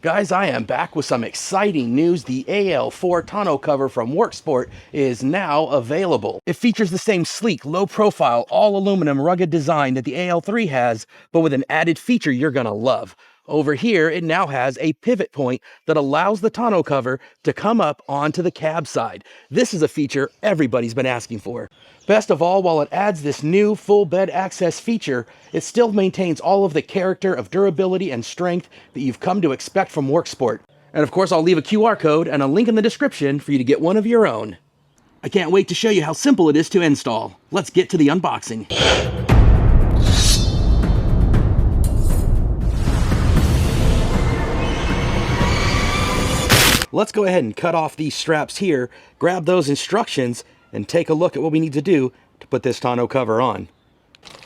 Guys, I am back with some exciting news. The AL4 tonneau cover from Worksport is now available. It features the same sleek, low-profile, all-aluminum rugged design that the AL3 has, but with an added feature you're gonna love. Over here, it now has a pivot point that allows the tonneau cover to come up onto the cab side. This is a feature everybody's been asking for. Best of all, while it adds this new full bed access feature, it still maintains all of the character of durability and strength that you've come to expect from Worksport. And of course, I'll leave a QR code and a link in the description for you to get one of your own. I can't wait to show you how simple it is to install. Let's get to the unboxing. Let's go ahead and cut off these straps here, grab those instructions, and take a look at what we need to do to put this tonneau cover on.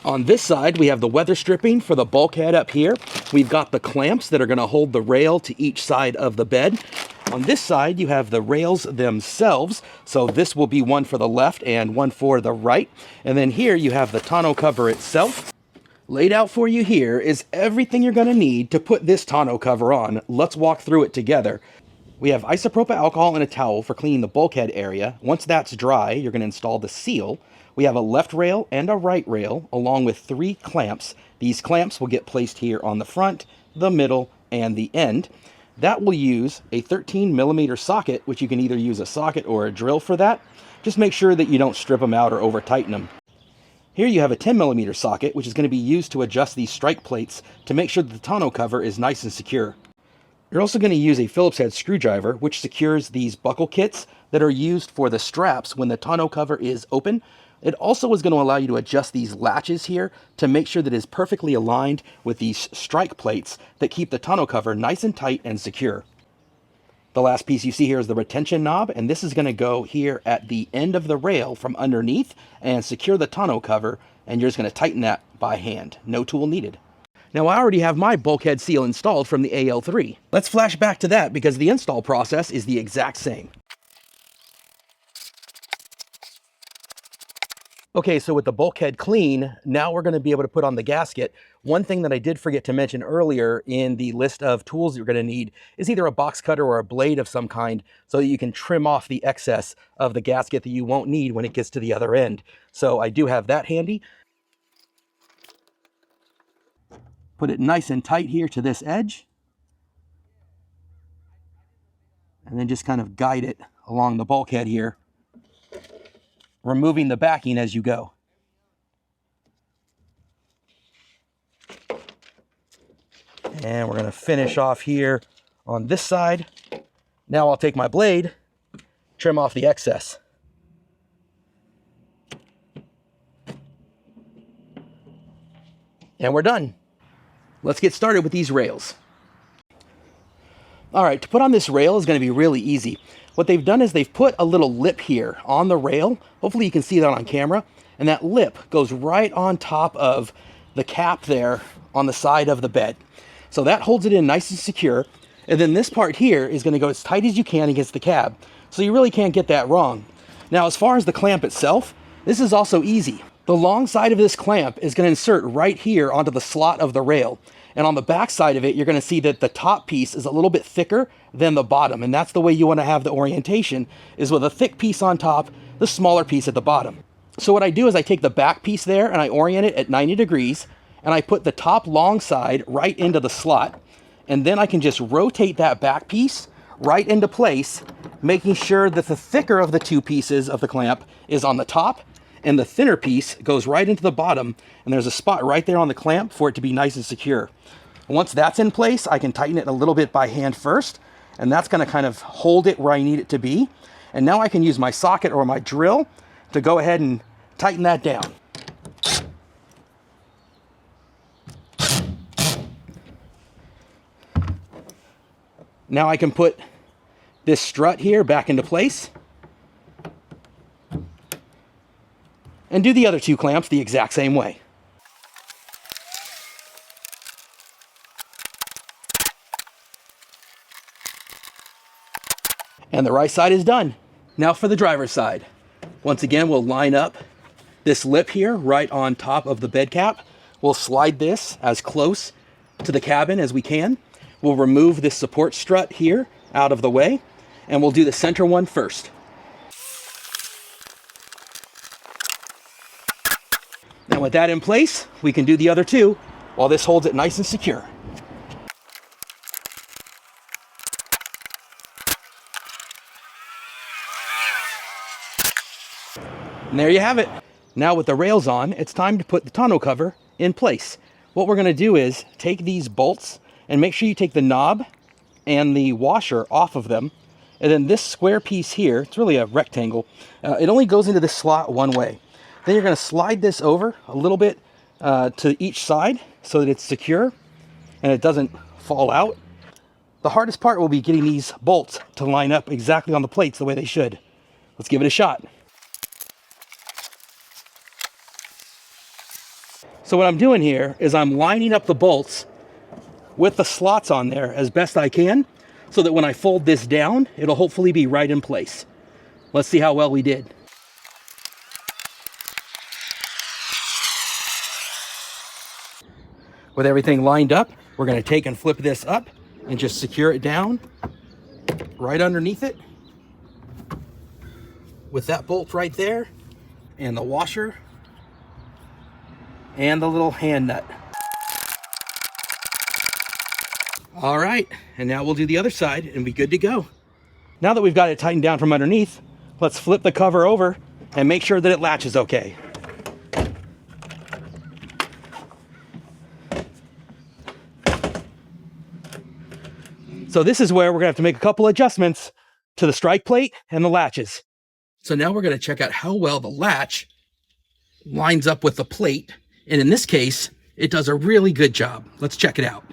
On this side, we have the weather stripping for the bulkhead up here. We've got the clamps that are going to hold the rail to each side of the bed. On this side, you have the rails themselves. So this will be one for the left and one for the right. And then here you have the tonneau cover itself. Laid out for you here is everything you're going to need to put this tonneau cover on. Let's walk through it together. We have isopropyl alcohol and a towel for cleaning the bulkhead area. Once that's dry, you're going to install the seal. We have a left rail and a right rail, along with 3 clamps. These clamps will get placed here on the front, the middle, and the end. That will use a 13mm socket, which you can either use a socket or a drill for that. Just make sure that you don't strip them out or over tighten them. Here you have a 10mm socket, which is going to be used to adjust these strike plates to make sure that the tonneau cover is nice and secure. You're also going to use a Phillips head screwdriver, which secures these buckle kits that are used for the straps when the tonneau cover is open. It also is going to allow you to adjust these latches here to make sure that it is perfectly aligned with these strike plates that keep the tonneau cover nice and tight and secure. The last piece you see here is the retention knob, and this is going to go here at the end of the rail from underneath and secure the tonneau cover, and you're just going to tighten that by hand. No tool needed. Now, I already have my bulkhead seal installed from the AL3. Let's flash back to that because the install process is the exact same. Okay, so with the bulkhead clean, now we're going to be able to put on the gasket. One thing that I did forget to mention earlier in the list of tools you're going to need is either a box cutter or a blade of some kind so that you can trim off the excess of the gasket that you won't need when it gets to the other end. So I do have that handy. Put it nice and tight here to this edge. And then just kind of guide it along the bulkhead here, removing the backing as you go. And we're going to finish off here on this side. Now I'll take my blade, trim off the excess. And we're done. Let's get started with these rails. All right, to put on this rail is going to be really easy. What they've done is they've put a little lip here on the rail. Hopefully you can see that on camera. And that lip goes right on top of the cap there on the side of the bed. So that holds it in nice and secure. And then this part here is going to go as tight as you can against the cab. So you really can't get that wrong. Now, as far as the clamp itself, this is also easy. The long side of this clamp is going to insert right here onto the slot of the rail. And on the back side of it, you're going to see that the top piece is a little bit thicker than the bottom. And that's the way you want to have the orientation, is with a thick piece on top, the smaller piece at the bottom. So what I do is I take the back piece there and I orient it at 90 degrees. And I put the top long side right into the slot. And then I can just rotate that back piece right into place, making sure that the thicker of the two pieces of the clamp is on the top and the thinner piece goes right into the bottom, and there's a spot right there on the clamp for it to be nice and secure. Once that's in place, I can tighten it a little bit by hand first, and that's going to kind of hold it where I need it to be. And now I can use my socket or my drill to go ahead and tighten that down. Now I can put this strut here back into place and do the other 2 clamps the exact same way. And the right side is done. Now for the driver's side. Once again, we'll line up this lip here right on top of the bed cap. We'll slide this as close to the cabin as we can. we'll remove this support strut here out of the way, and we'll do the center one first. Now with that in place, we can do the other two while this holds it nice and secure. And there you have it. Now with the rails on, it's time to put the tonneau cover in place. What we're gonna do is take these bolts and make sure you take the knob and the washer off of them. And then this square piece here, it's really a rectangle, it only goes into this slot one way. Then you're gonna slide this over a little bit to each side so that it's secure and it doesn't fall out. The hardest part will be getting these bolts to line up exactly on the plates the way they should. Let's give it a shot. So what I'm doing here is I'm lining up the bolts with the slots on there as best I can so that when I fold this down, it'll hopefully be right in place. Let's see how well we did. With everything lined up, we're going to take and flip this up and just secure it down right underneath it with that bolt right there and the washer and the little hand nut. All right, and now we'll do the other side and be good to go. Now that we've got it tightened down from underneath, let's flip the cover over and make sure that it latches okay. So this is where we're gonna have to make a couple adjustments to the strike plate and the latches. So now we're gonna check out how well the latch lines up with the plate. And in this case, it does a really good job. Let's check it out.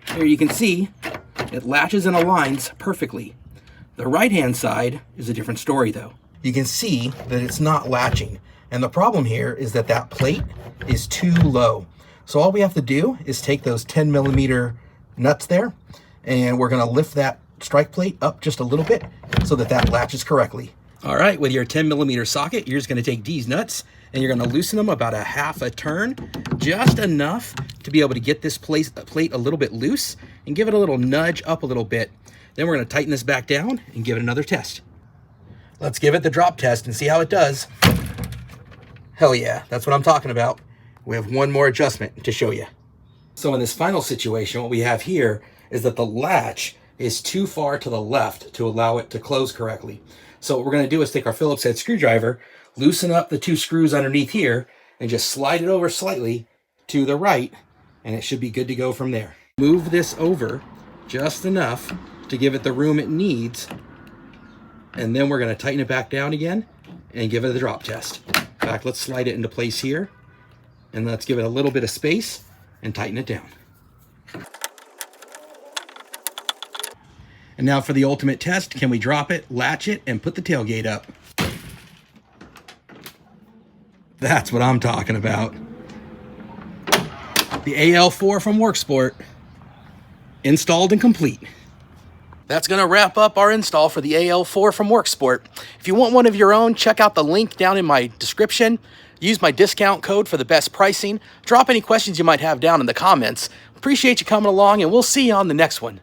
Here you can see it latches and aligns perfectly. The right-hand side is a different story though. You can see that it's not latching. And the problem here is that that plate is too low. So all we have to do is take those 10mm nuts there, and we're gonna lift that strike plate up just a little bit so that that latches correctly. All right, with your 10mm socket, you're just gonna take these nuts and you're gonna loosen them about a half a turn, just enough to be able to get this plate a little bit loose and give it a little nudge up a little bit. Then we're gonna tighten this back down and give it another test. Let's give it the drop test and see how it does. Hell yeah, that's what I'm talking about. We have one more adjustment to show you. So in this final situation, what we have here is that the latch is too far to the left to allow it to close correctly. So what we're gonna do is take our Phillips head screwdriver, loosen up the two screws underneath here, and just slide it over slightly to the right, and it should be good to go from there. Move this over just enough to give it the room it needs, and then we're gonna tighten it back down again and give it a drop test. In fact, let's slide it into place here, and let's give it a little bit of space and tighten it down. And now for the ultimate test, can we drop it, latch it, and put the tailgate up? That's what I'm talking about. The AL4 from Worksport, installed and complete. That's gonna wrap up our install for the AL4 from Worksport. If you want one of your own, check out the link down in my description. Use my discount code for the best pricing. Drop any questions you might have down in the comments. Appreciate you coming along, and we'll see you on the next one.